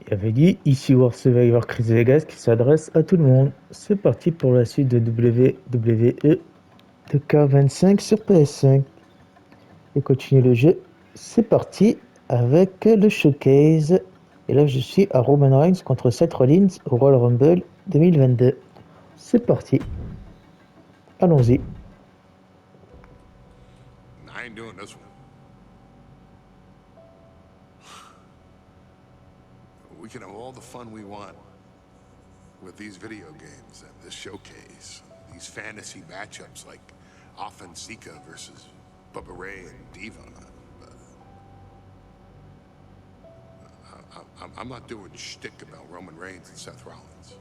Bienvenue, ici War Survivor Chris Vegas qui s'adresse à tout le monde. C'est parti pour la suite de WWE 2K25 sur PS5. Et continue le jeu. C'est parti avec le showcase. Et là je suis à Roman Reigns contre Seth Rollins au Royal Rumble 2022. C'est parti. Allons-y. I ain't doing this one. We can have all the fun we want with these video games and this showcase, these fantasy matchups like Offensica versus Bubba Ray and Diva. But I'm not doing shtick about Roman Reigns and Seth Rollins.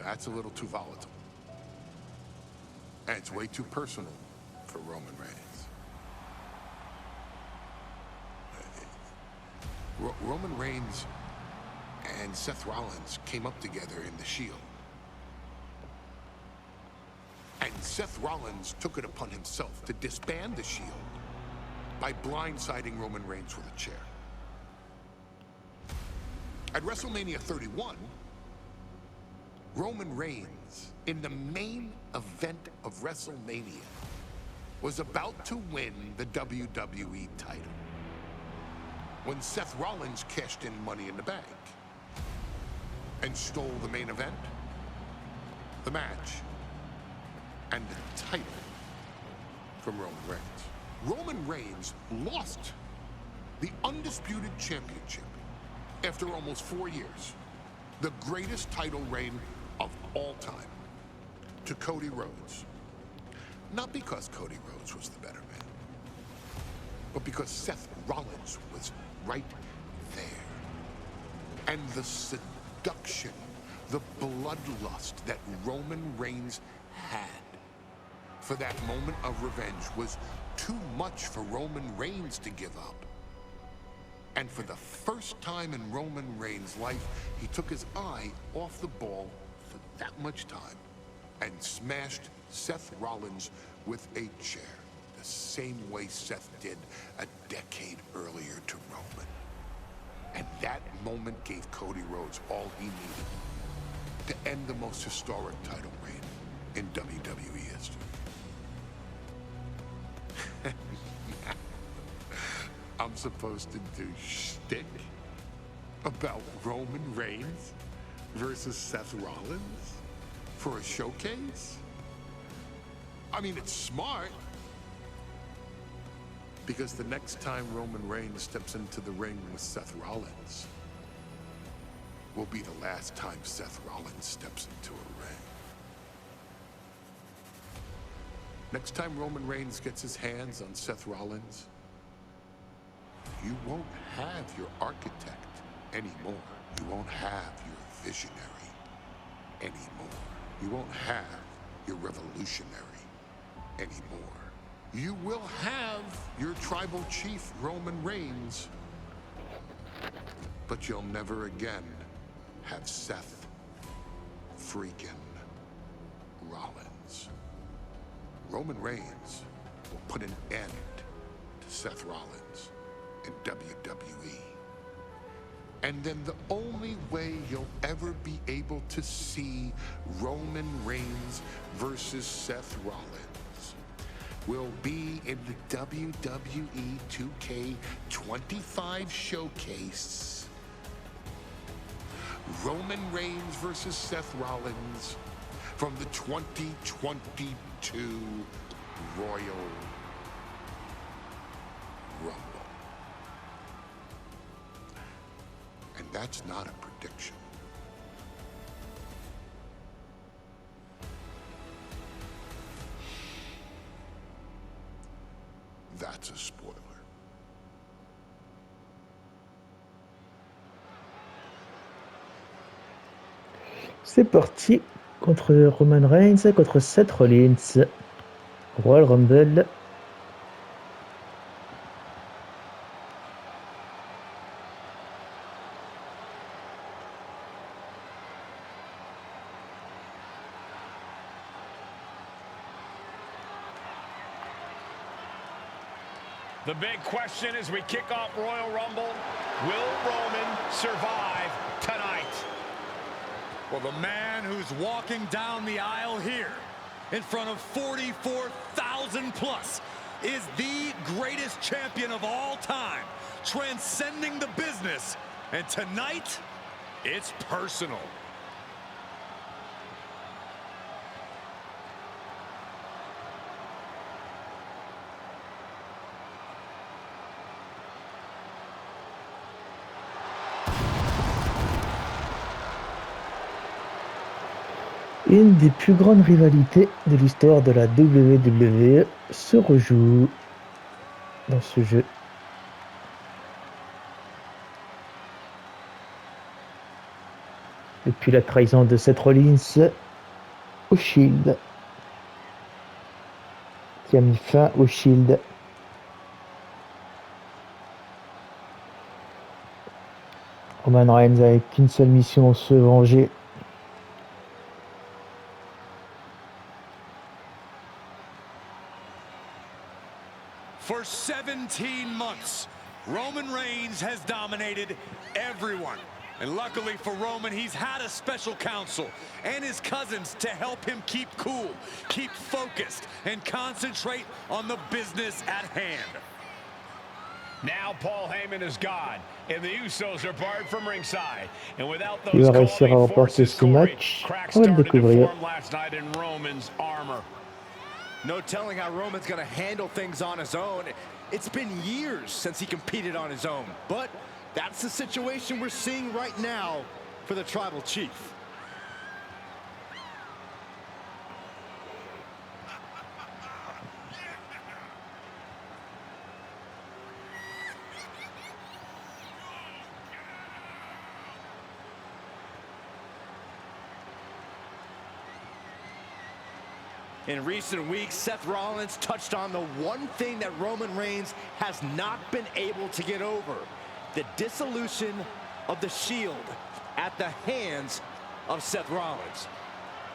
That's a little too volatile. And it's way too personal for Roman Reigns. Roman Reigns and Seth Rollins came up together in the Shield. And Seth Rollins took it upon himself to disband the Shield by blindsiding Roman Reigns with a chair. At WrestleMania 31, Roman Reigns, in the main event of WrestleMania, was about to win the WWE title when Seth Rollins cashed in Money in the Bank and stole the main event, the match, and the title from Roman Reigns. Roman Reigns lost the undisputed championship after almost 4 years, the greatest title reign of all time, to Cody Rhodes. Not because Cody Rhodes was the better man, but because Seth Rollins was right there. And the seduction, the bloodlust that Roman Reigns had for that moment of revenge was too much for Roman Reigns to give up. And for the first time in Roman Reigns' life, he took his eye off the ball for that much time and smashed Seth Rollins with a chair, the same way Seth did a decade earlier to Roman. And that moment gave Cody Rhodes all he needed to end the most historic title reign in WWE history. I'm supposed to do shtick about Roman Reigns versus Seth Rollins for a showcase? I mean, it's smart, because the next time Roman Reigns steps into the ring with Seth Rollins will be the last time Seth Rollins steps into a ring. Next time Roman Reigns gets his hands on Seth Rollins, you won't have your architect anymore. You won't have your visionary anymore. You won't have your revolutionary anymore. You will have your tribal chief, Roman Reigns, but you'll never again have Seth freaking Rollins. Roman Reigns will put an end to Seth Rollins in WWE. And then the only way you'll ever be able to see Roman Reigns versus Seth Rollins will be in the WWE 2K25 showcase. Roman Reigns versus Seth Rollins from the 2022 Royal Rumble. And that's not a prediction. That's a spoiler. C'est parti contre Roman Reigns contre Seth Rollins. Royal Rumble. The big question as we kick off Royal Rumble, Will Roman survive tonight? Well, the man who's walking down the aisle here in front of 44,000 plus is the greatest champion of all time, transcending the business. And tonight, it's personal. Une des plus grandes rivalités de l'histoire de la WWE se rejoue dans ce jeu. Depuis la trahison de Seth Rollins au Shield, qui a mis fin au Shield. Roman Reigns avec qu'une seule mission, se venger. For 17 months, Roman Reigns has dominated everyone. And luckily for Roman, he's had a special counsel and his cousins to help him keep cool, keep focused, and concentrate on the business at hand. Now Paul Heyman is gone, and the Usos are barred from ringside. And without Il those va réussir à calming remporter forces, ce Corey, match. cracks On va le started to découvrir. form last night in Roman's armor. No telling how Roman's going to handle things on his own. It's been years since he competed on his own. But that's the situation we're seeing right now for the Tribal Chief. In recent weeks, Seth Rollins touched on the one thing that Roman Reigns has not been able to get over: the dissolution of the Shield at the hands of Seth Rollins.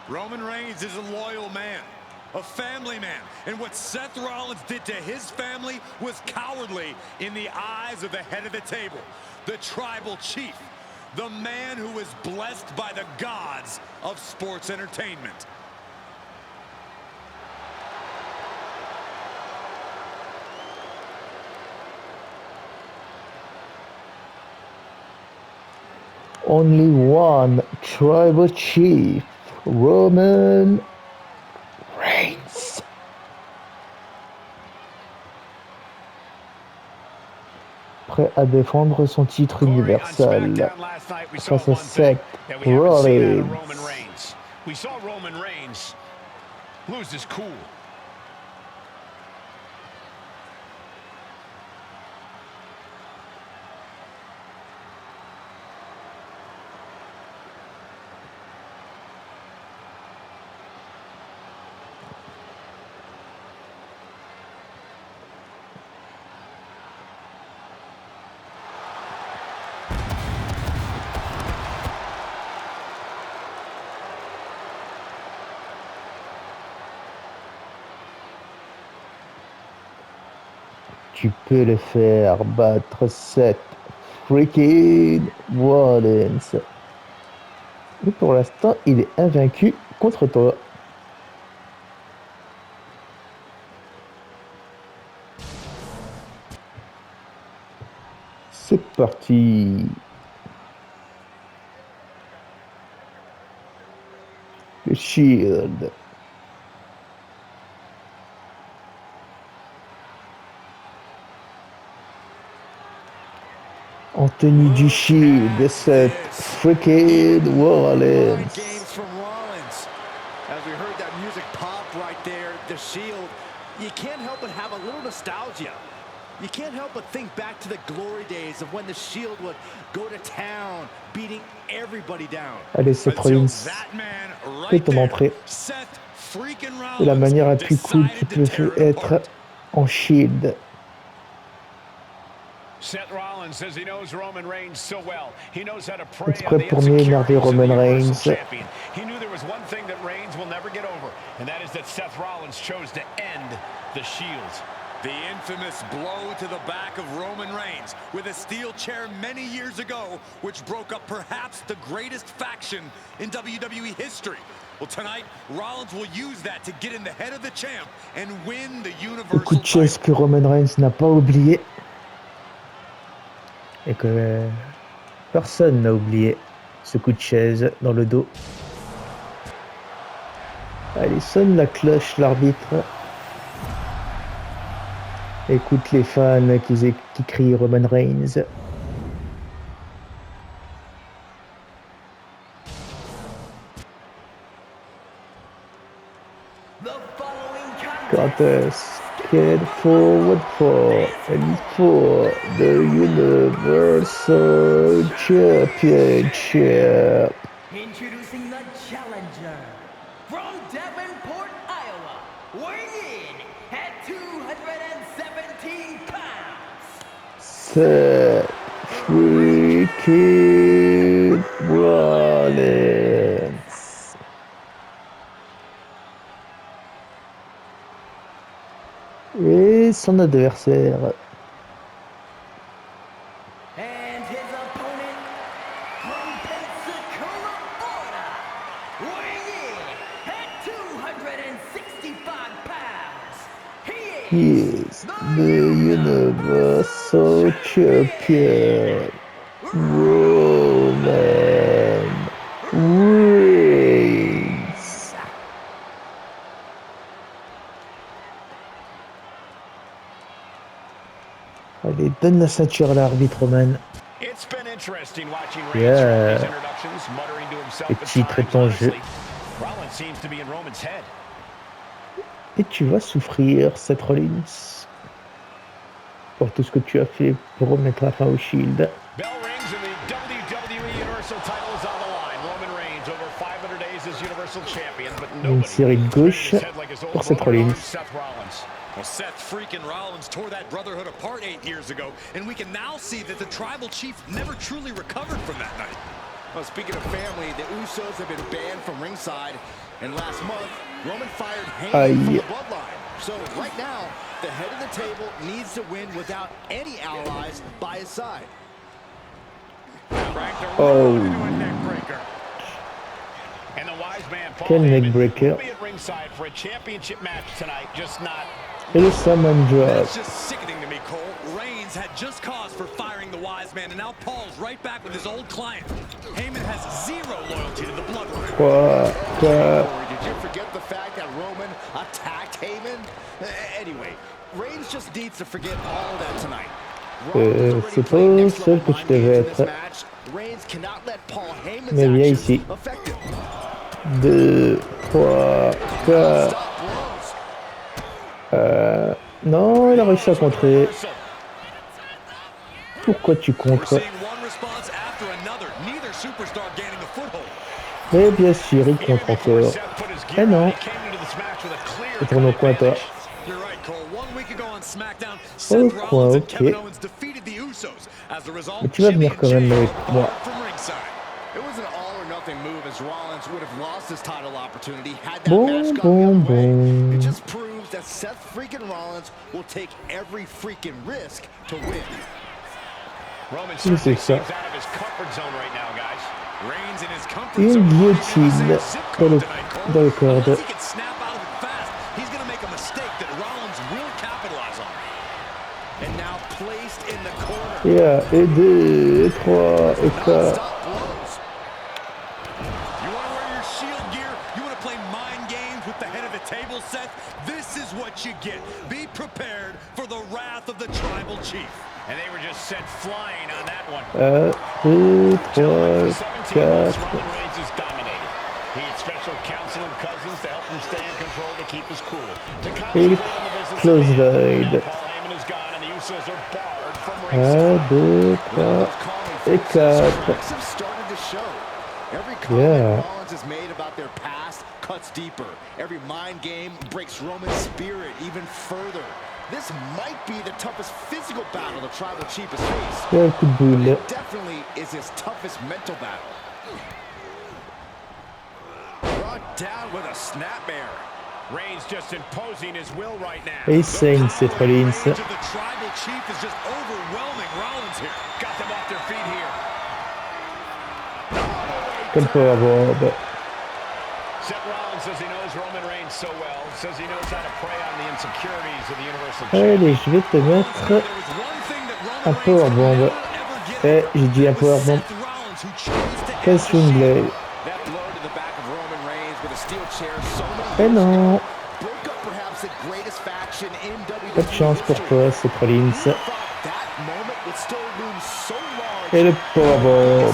Roman Reigns is a loyal man, a family man, and what Seth Rollins did to his family was cowardly in the eyes of the head of the table, the Tribal Chief, the man who is blessed by the gods of sports entertainment. Only one Tribal Chief, Roman Reigns. Prêt à défendre son titre universel face à Seth Rollins. We saw Roman Reigns lose his cool. Tu peux le faire battre Seth freaking Rollins. Mais pour l'instant, il est invaincu contre toi. C'est parti. Le Shield. En tenue du Shield de Seth freaking Rollins. Games from Rollins. As we heard that music pop right there, the Shield, you can't help but have a little nostalgia. You can't help but think back to the glory days of when the Shield would go to town, beating everybody down. Allez, Seth Rollins, fais ton entrée. C'est la manière la plus cool qui peut être en Shield. Seth Rollins says he knows Roman Reigns so well. He knows how to prey Exprès on the pour mieux énerver insecurities of the Roman Universal Reigns. Champion. He knew there was one thing that Reigns will never get over, and that is that Seth Rollins chose to end the Shield. The infamous blow to the back of Roman Reigns with a steel chair many years ago, which broke up perhaps the greatest faction in WWE history. Well, tonight, Rollins will use that to get in the head of the champ and win the Le coup Universal de chaise title. que Roman Reigns n'a pas oublié. Et que personne n'a oublié ce coup de chaise dans le dos. Allez, sonne la cloche, l'arbitre. Écoute les fans qui crient Roman Reigns. Contest scheduled forward for the Universal Championship. Introducing the challenger from Davenport, Iowa, weighing in at 217 pounds. Seth freaking Rollins. Et son adversaire. And his opponent from Pensacola, Florida, weighing in at 265 pounds. He is the Universal Champion, Roman Reigns. Allez, donne la ceinture à l'arbitre, Roman. It's been interesting watching Reigns Yeah. throughout these introductions, muttering to himself Le at titre est times, en jeu. honestly. Rollins seems to be in Roman's head. Et tu vas souffrir, Seth Rollins, pour tout ce que tu as fait pour remettre la fin au Shield. Bell rings and the WWE Universal title is on the line. Roman Reigns over 500 days as Universal Champion, but nobody série de gauche pour Seth Rollins. Seth Rollins. Well, Seth freaking Rollins tore that brotherhood apart 8 years ago, and we can now see that the tribal chief never truly recovered from that night. Well, speaking of family, the Usos have been banned from ringside, and last month, Roman fired Heyman from the bloodline. So right now, the head of the table needs to win without any allies by his side. Oh. And the wise man Paul Quel Heyman neckbreaker. will be at ringside for a championship match tonight, just not. Et le Saman Drop. That's just sickening to me, Cole. Reigns had just cause for firing the wise man, and now Paul's right back with his old client. Heyman has zero loyalty to the bloodline. Did you forget the fact that Roman attacked Heyman? Anyway, Reigns just needs to forget all of that tonight. C'est pas le seul que tu devais être. Mais viens ici. 2, 3, 4. Non, il a réussi à contrer. Pourquoi tu contres? Mais bien sûr, il contre encore. Eh non. Et tourne au coin, toi. Au coin, ok. Mais tu vas venir quand même avec moi. Bon, bon, bon. That Seth freaking Rollins will take every freaking risk to win. Roman C'est certainly ça. seems out of his comfort zone right now, guys. Reigns in his comfort Une zone. guillotine dans le corps. Unless he can snap out of it fast, he's going to make a mistake that Rollins will capitalize on. And now placed in the corner. Yeah, et 2, et 3, et 4. You want to wear your shield gear? You want to play mind games with the head of the table, Seth? This is what you get. Be prepared for the wrath of the tribal chief. And they were just sent flying on that one. 2, 3, For 17 months, 4. Roman Reigns has dominated. He had special counsel and cousins to help him stay in control to keep his cool. To Et concentrate on the business close at hand. void. Now Paul Heyman is gone and the Usos are barred from 1, ringside. 2, 3, et 4. Every comment Yeah. Rollins has made about their past cuts deeper. Every mind game breaks Roman's spirit even further. This might be the toughest physical battle the tribal chief has faced. Et un coup de boule. It definitely is his toughest mental battle. Brought down with a snapmare. Reigns just imposing his will right now. Et il saigne, Seth Rollins. The tribal chief is just overwhelming Rollins here. Got them off their feet here. Quel powerbomb. Seth Rollins says he knows Roman Reigns so well. Says he knows how to prey on the insecurities of the Universal Allez, je vais te mettre un powerbomb. Eh, j'ai dit un powerbomb. Quel swing blade. Eh non. Pas de chance pour toi, Seth Rollins. Et le powerbomb.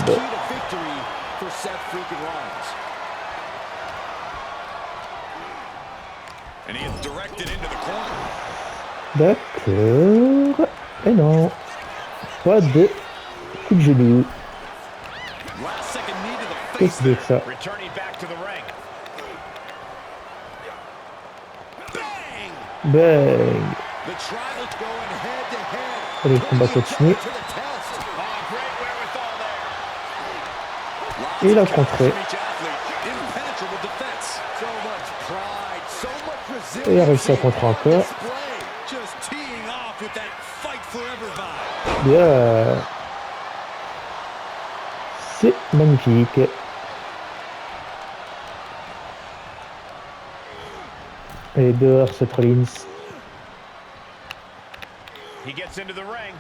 D'accord. Et non. Pas de coup de genou. Qu'est-ce que c'est que ça? Bang. Allez, le combat continue. Et il a contré. Et il a réussi à contrer encore. Bien. C'est magnifique. Et dehors, Seth Rollins. He gets into the ring.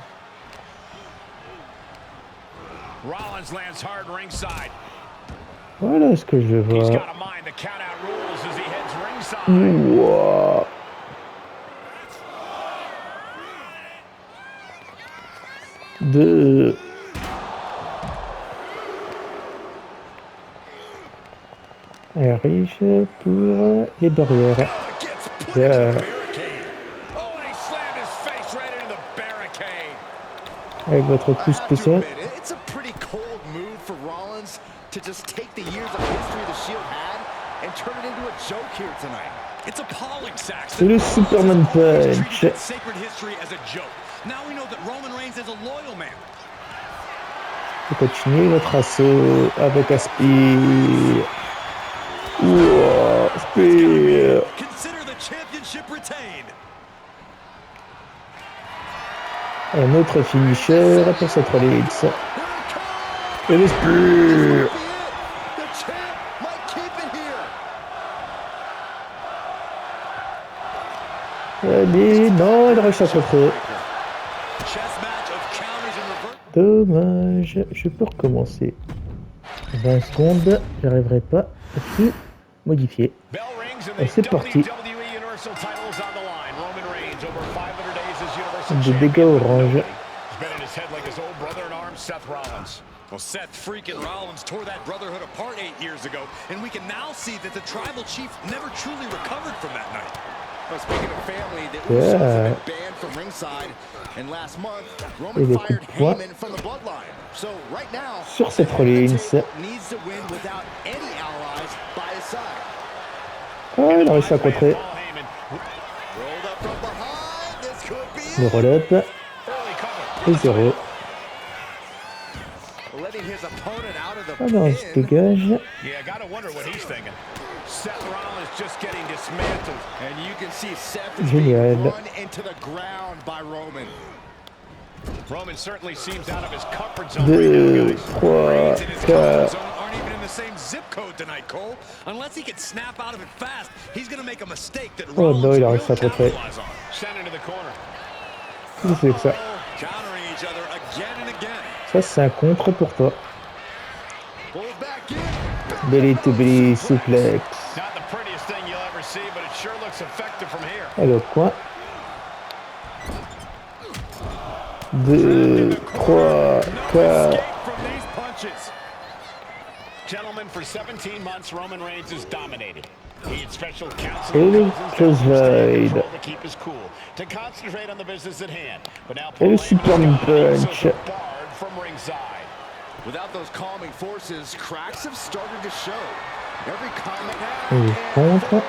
Rollins lands hard ringside. Voilà ce que je veux He's voir. got to mind the count out rules as he heads ringside. Wow. Deux. Et riche pour les barrières. Bien. Avec votre coup spécial. It's a pretty cold move for Rollins to just take the years of history the Shield had and turn it into a joke here tonight. It's appalling, Saxon. C'est le Superman Punch. Sacred history as a joke. Now we know that Roman Reigns is a loyal man. Et continuez votre assaut avec Aspire. Wow, Aspire. Consider the championship retained. Un autre finisher pour Seth Rollins. Et l'Aspire. Allez, non, il reste à contrer. Dommage, je peux recommencer. 20 secondes, j'arriverai pas à tout modifier. Et c'est parti. Des dégâts orange. Well, Seth freaking Rollins tore that brotherhood apart 8 years ago, and we can now see that the tribal chief never truly recovered from that night. Well, speaking of family, the Usos have been banned from ringside, and last month, Roman fired Heyman from the bloodline. So right now, sur Seth Rollins. Needs to win without any allies by his side. Ah, il a réussi à contrer. Le roll-up. Et 0. Ah non, il se dégage. Génial. 2, 3, 4. Oh non, il a réussi à contrer. Qu'est-ce que c'est que ça? Ça, c'est un contre pour toi. Belly to belly suplex. Allez, au coin. 2, 3, 4. Gentlemen, for 17 months, Roman Reigns has dominated. He had special counsel Et le close ride. to keep his cool, to concentrate on the business at hand. But now Et le Superman Punch. barred from ringside. Without those calming forces, cracks have started to show. Every comment Et contre.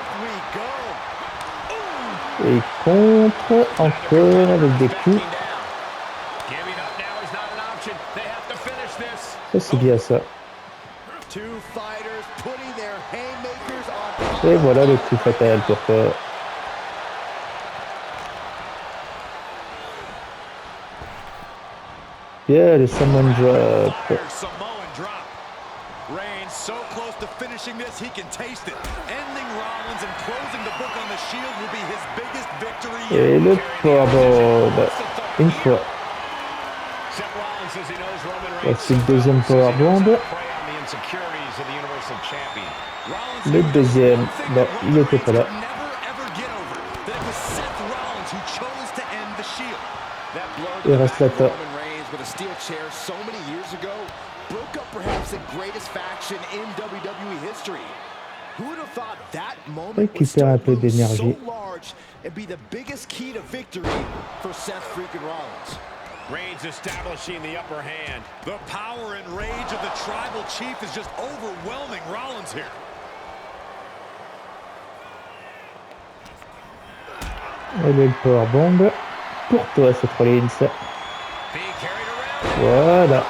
Et contre. Encore avec des coups. Ça, c'est bien ça. Two fighters putting their haymakers on. Et voilà le coup fatal pour toi. Yeah, le Samoan drop. Samoan drop. Reigns so close to finishing this, he can taste it. Ending Rollins and closing the book on the Shield will be his biggest victory yet. Et le powerbomb. Une fois. Voici le deuxième powerbomb. Le deuxième. Non, il n'était pas là. Il reste là. With a steel chair so many years ago, broke up perhaps the greatest faction in WWE history. Who would have thought that moment would Récupère un peu d'énergie. so large and be the biggest key to victory for Seth freaking Rollins? Reigns establishing the upper hand. The power and rage of the tribal chief is just overwhelming Rollins here. Et le powerbomb pour toi, Seth Rollins. Voilà.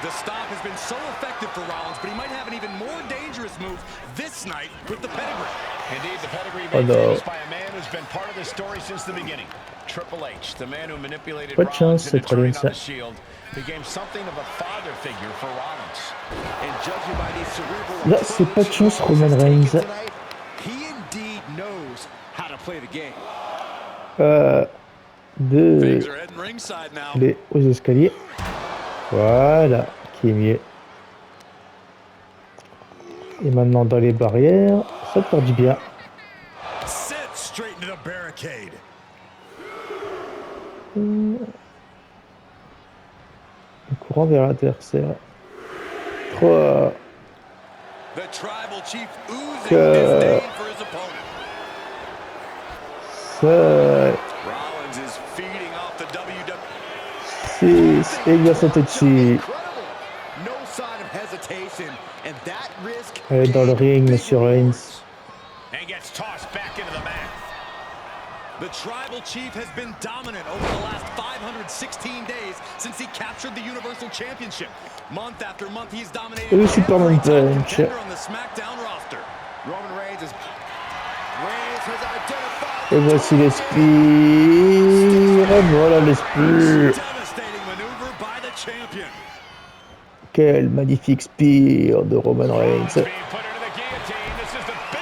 The stop has been so effective for Rollins, but he might have an even more dangerous move this night with the pedigree. Indeed, the pedigree made famous by a man who's been part of this story since the beginning. Triple H, the man who manipulated Rollins into turning on the Shield, became something of a father figure for Rollins. And judging by these cerebral Là, c'est pas de chance, Roman Reigns. He indeed knows how to play the game. Les aux escaliers. Voilà, qui est mieux. Et maintenant dans les barrières, ça part du bien. Le courant vers l'adversaire. 3, 4, 5, 6, et bien sauter dessus. Allez dans le ring, monsieur Reigns. The tribal chief has been dominant over the last 516 days since he captured the Universal Championship. Month after month, he's dominated every contender on the SmackDown roster. Roman Reigns has identified. Et voici les spires. Voilà les spires. Devastating maneuver by the champion. Quel magnifique spire de Roman Reigns.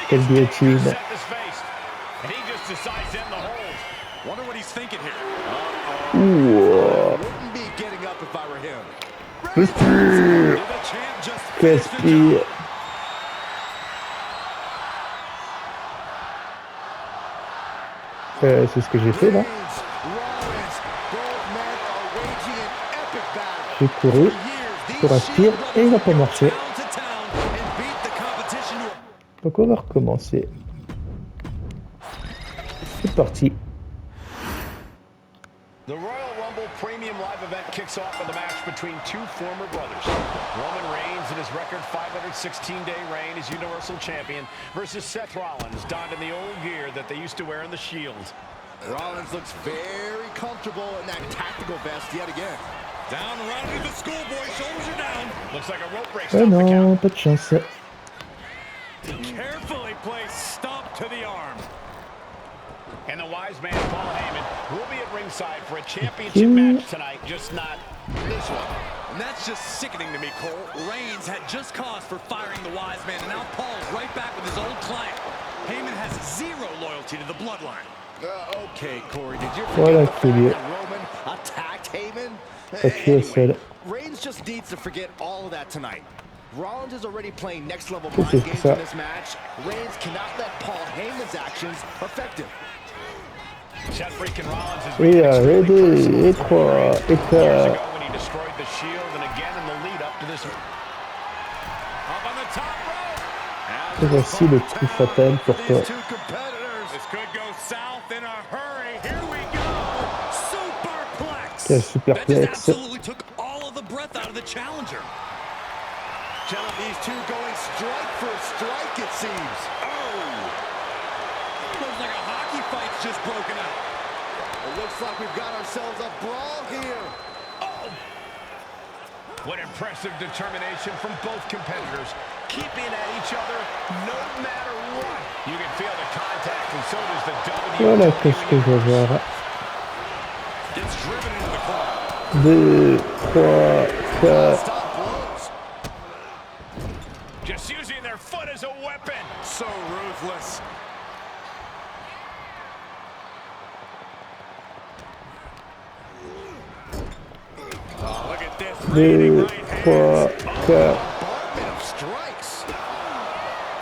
Quelle guillotine. Wonder what he's thinking here. Wouldn't be getting up if I were him. Le spire. Quel spire. C'est ce que j'ai fait là. J'ai couru pour un spire et il n'a pas marché. Donc on va recommencer. C'est parti. The Royal Rumble Premium Live event kicks off with a match between two former brothers. Roman Reigns in his record 516-day reign as Universal Champion versus Seth Rollins, donned in the old gear that they used to wear in the Shield. Rollins looks very comfortable in that tactical vest yet again. Down around to the schoolboy, shoulders are down. Looks like a rope break. Oh non, pas de chance. Carefully placed stomp to the arm. And the wise man, Paul Heyman, will be at ringside for a championship match tonight, just not this one. And that's just sickening to me, Cole. Reigns had just cause for firing the wise man, and now Paul's right back with his old client. Heyman has zero loyalty to the bloodline. Okay, Corey, did you Voilà, forget that Roman attacked Heyman? Anyway, Reigns just needs to forget all of that tonight. Rollins is already playing next level mind games in this match. Reigns cannot let Paul Heyman's actions affect him. Seth freaking Rollins is Oui, et 2, et 3, et 4. when he destroyed the Shield, and again in the lead up to this. Up on the top rope. Et voici le coup fatal pour toi. This could go south in a hurry. Here we go. Superplex. Quel superplex. Absolutely took all of the breath out of the challenger. Gentlemen, these two going strike for strike, it seems. Looks like a hockey fight's just broken out. It looks like we've got ourselves a brawl here. What impressive determination from both competitors, keeping at each other no matter what. You can feel the contact, and so does the WWE. Voilà, qu'est-ce que je vais voir. It's driven into the corner. 2, 3, 4. Just using their foot as a weapon. So ruthless. Oh, look at this. 2, 3, 4. Strikes.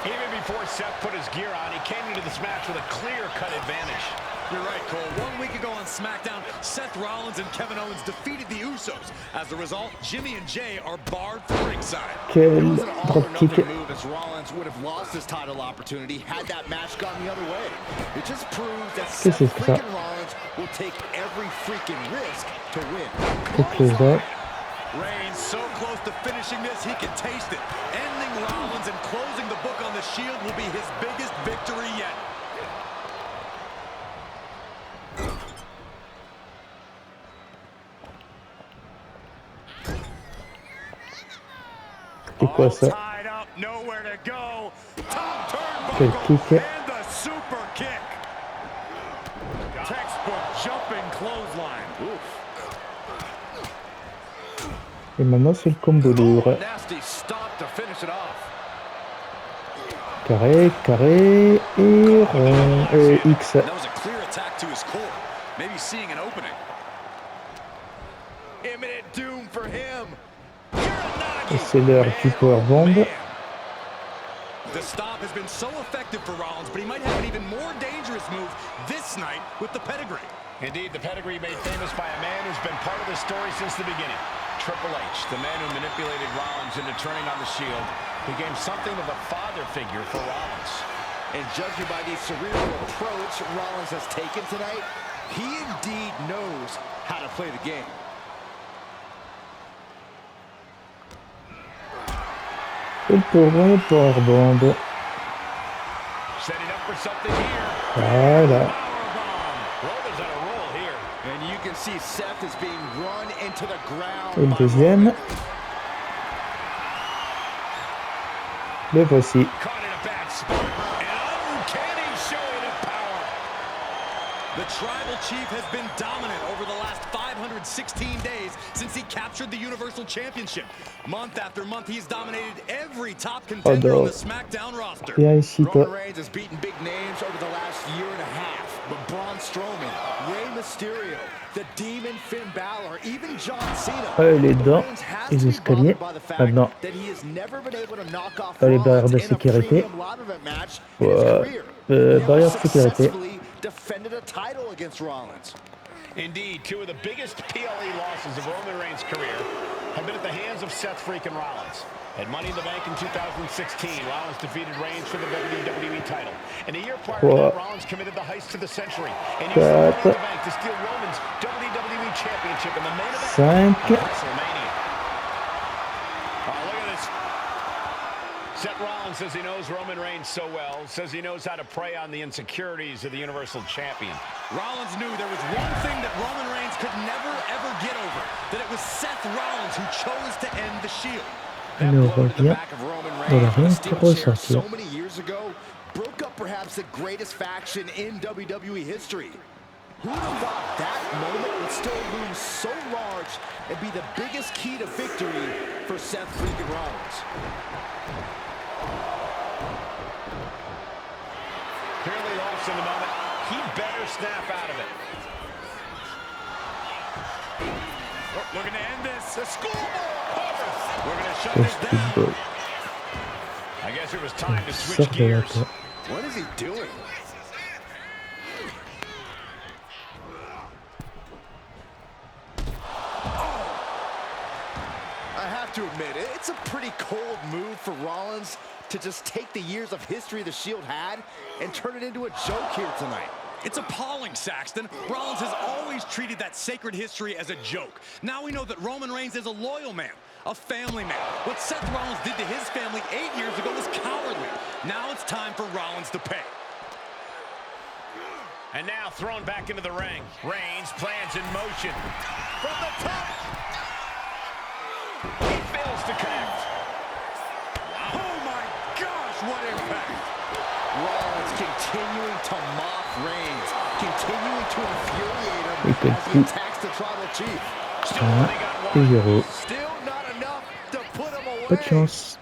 Even before Seth put his gear on, he came into this match with a clear-cut advantage. You're right, Cole. 1 week ago on SmackDown, Seth Rollins and Kevin Owens defeated the Usos. As a result, Jimmy and Jay are barred from ringside. Quel It was an all-or-nothing dropkick. move, as Rollins would have lost his title opportunity had that match gone the other way. It just proves that Seth c'est que ça? freaking Rollins will take every freaking risk to win. Qu'est-ce que ça? Reigns so close to finishing this, he can taste it. Ending Rollins and closing the book on the Shield will be his biggest victory yet. C'est quoi ça? Tied up, nowhere to go. Top Quel turnbuckle kick. and the super kick. Textbook jumping clothesline. Et maintenant c'est le combo lourd. Nasty stop to finish it off. Carré, carré et rond et X. That was a clear attack to his core. Maybe seeing an opening. Imminent doom for him. Et c'est l'heure du powerbomb. The stop has been so effective for Rollins, but he might have an even more dangerous move this night with the pedigree. Indeed, the pedigree made famous by a man who's been part of the story since the beginning. Triple H, the man who manipulated Rollins into turning on the Shield, became something of a father figure for Rollins. And judging by the cerebral approach Rollins has taken tonight, he indeed knows how to play the game. Et le powerbomb. Setting up for something here. Voilà. Powerbomb. Rollins on a roll here. And you can see Seth is being run into the ground. Et le by deuxième. Roman. Le voici. Caught in a bad spot. An uncanny showing of power. The Tribal Chief has been dominant over the last 516 days since he captured the Universal Championship. Month after month, he's dominated every top contender on the SmackDown roster. Viens ici, Roman toi. Reigns has beaten big names over the last year and a half, but Braun Strowman, Rey Mysterio, the Demon Finn Balor, even John Cena. Elle est dans Reigns has les to be escaliers. bothered by the fact Maintenant, that he has never been able to knock off les barrières de Rollins in a sécurité. premium live event match in his Ouais. career. Never Barrière de sécurité. successfully defended a title against Rollins. Indeed, two of the biggest PLE losses of Roman Reigns' career have been at the hands of Seth freaking Rollins. At Money in the Bank in 2016, Rollins defeated Reigns for the WWE title. And a year prior to that, Rollins committed the heist of the century and used the Money in the Bank to steal Roman's WWE Championship in the main event 5. of WrestleMania. Oh, look at this. Seth Rollins says he knows Roman Reigns so well, says he knows how to prey on the insecurities of the Universal Champion. Rollins knew there was one thing that Roman Reigns could never, ever get over, that it was Seth Rollins who chose to end the Shield. That Le blow to the revient back of Roman dans la Reigns with a ring steel pour chair ressortir. so many years ago broke up perhaps the greatest faction in WWE history. Who would have thought that moment would still loom so large and be the biggest key to victory for Seth freaking Rollins? Clearly lost in the moment. He better snap out of it. Oh, looking to end this. The scoreboard cover. We're going to shut this down. I guess it was time to switch Sort de la gears. tête. What is he doing? I have to admit, it's a pretty cold move for Rollins to just take the years of history the Shield had and turn it into a joke here tonight. It's appalling, Saxton. Rollins has always treated that sacred history as a joke. Now we know that Roman Reigns is a loyal man, a family man. What Seth Rollins did to his family 8 years ago was cowardly. Now it's time for Rollins to pay. And now thrown back into the ring. Reigns plans in motion. From the top. He fails to connect. Oh my gosh, what impact! Rollins continuing to mock Reigns, continuing to infuriate him Et quel as he coup. attacks the Tribal Chief. Still 1 only got et one. 0. Still not enough to put him away. Pas de chance.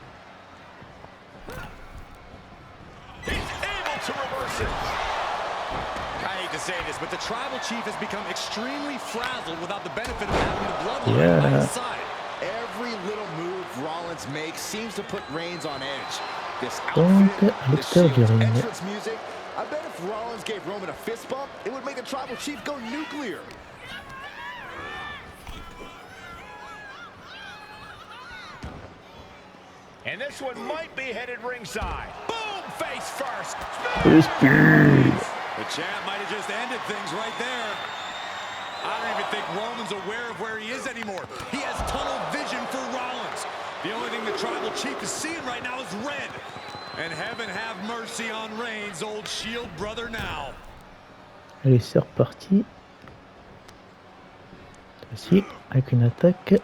He's able to reverse it. I hate to say this, but the Tribal Chief has become extremely frazzled without the benefit of having the bloodline by Yeah. his side. Every little move Rollins makes seems to put Reigns on edge. This Donc, outfit, à the l'extérieur du Shield's ring. entrance music. I bet if Rollins gave Roman a fist bump, it would make the Tribal Chief go nuclear. And this one might be headed ringside. Boom, face first. Le speed. The champ might have just ended things right there. I don't even think Roman's aware of where he is anymore. He has tunnel vision for Rollins. The only thing the Tribal Chief is seeing right now is red. And heaven have mercy on Reigns, old Shield brother now. Allez, c'est reparti. Voici, avec une attaque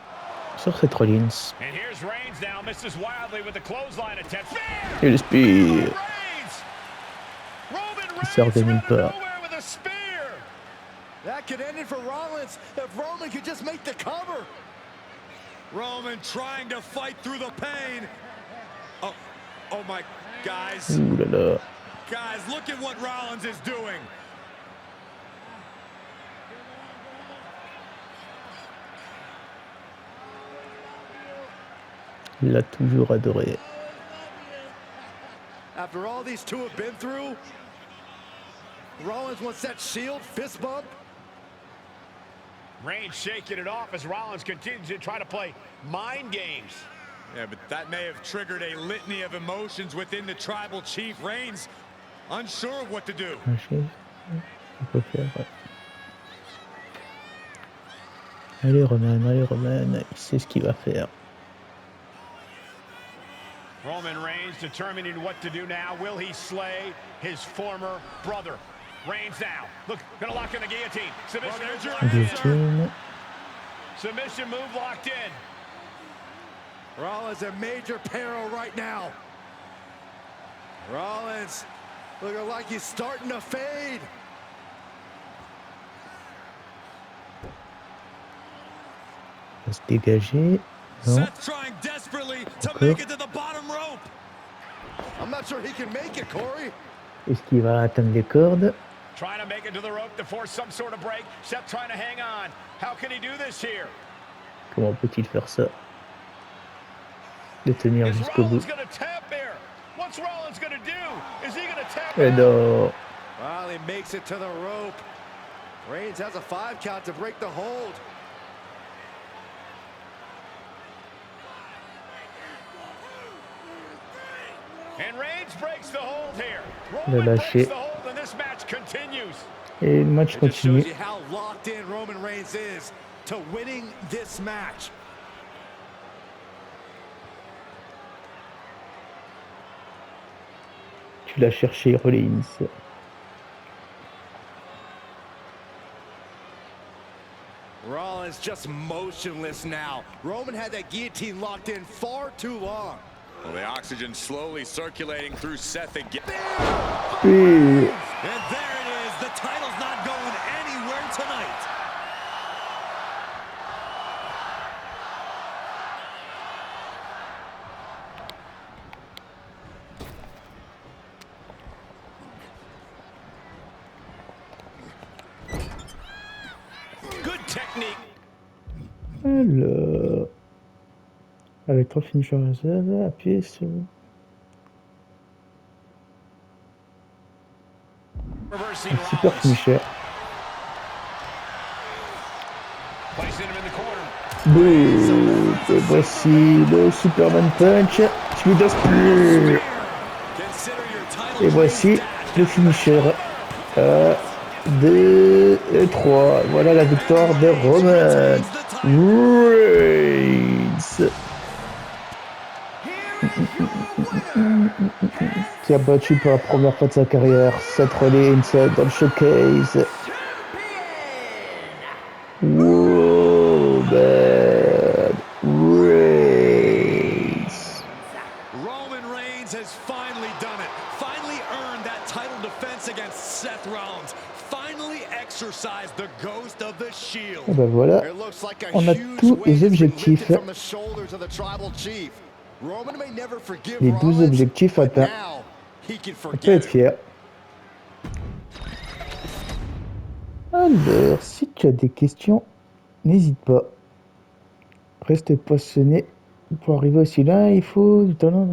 sur cette Rollins. And here's Reigns now, misses wildly with the clothesline attempt. Et le speed. Roman Il sort de nulle part. nowhere with a spear. That could end it for Rollins if Roman could just make the cover. Roman trying to fight through the pain. Oh my, guys. Ouh là là. Guys, look at what Rollins is doing. Il l'a toujours adoré. After all these two have been through, Rollins wants that Shield fist bump. Reigns shaking it off as Rollins continues to try to play mind games. Yeah, but that may have triggered a litany of emotions within the Tribal Chief. Reigns unsure of what to do. On peut faire. Ouais. Allez Roman, il sait ce qu'il va faire. Roman Reigns determining what to do now. Will he slay his former brother? Reigns now. Look, gonna lock in the guillotine. Submission move locked in. Guillotine. Submission move locked in. Rollins in major peril right now. Rollins looking like he's starting to fade. Il va se dégager. Non. Seth trying desperately to make it to the bottom rope. I'm not sure he can make it, Corey. Est-ce qu'il va atteindre les cordes? Trying to make it to the rope to force some sort of break. Seth trying to hang on. How can he do this here? Comment peut-il faire ça? De tenir Is jusqu'au bout. Rollins gonna tap here? What's Rollins gonna do? Is he gonna tap Et out? non. Finally makes it to the rope. Reigns has a 5 count to break the hold. And Reigns breaks the hold here. Le Roman lâcher. breaks the hold and this match continues. Et le match It just shows continue. you how locked in Roman Reigns is to winning this match. Tu l'as cherché, Rollins. Rollins just motionless now. Roman had that guillotine locked in far too long. Well, the oxygen slowly circulating through Seth again. Et And there it is. The title's not going anywhere tonight. Good technique. alors. Avec 3 finishers réserve, appuyez sur. Reversing Un super Rollins. finisher. Placing him in the corner. Boum. Et voici le Superman Punch. Speed Spear. Consider your title Et voici dreams le finisher. 2 et 3. Voilà la victoire de Roman Reigns. Qui a battu pour la première fois de sa carrière Seth Rollins dans le showcase. Roman Reigns. On a tous les objectifs. Les 12 objectifs atteints. On peut être fier. Alors, si tu as des questions, n'hésite pas. Reste passionné. Pour arriver aussi là, il faut du talent.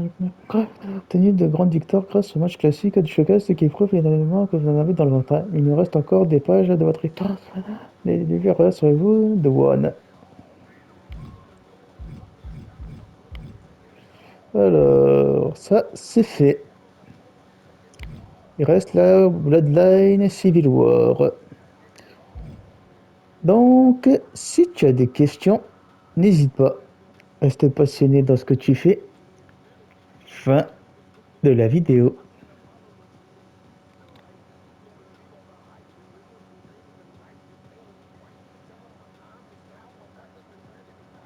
Obtenir de grandes victoires grâce au match classique du showcase, ce qui prouve énormément que vous en avez dans le ventre. Il nous reste encore des pages de votre histoire. Les viewers, serez-vous de One. Alors, ça, c'est fait. Il reste la Bloodline Civil War. Donc, si tu as des questions, n'hésite pas. Reste passionné dans ce que tu fais. Fin de la vidéo.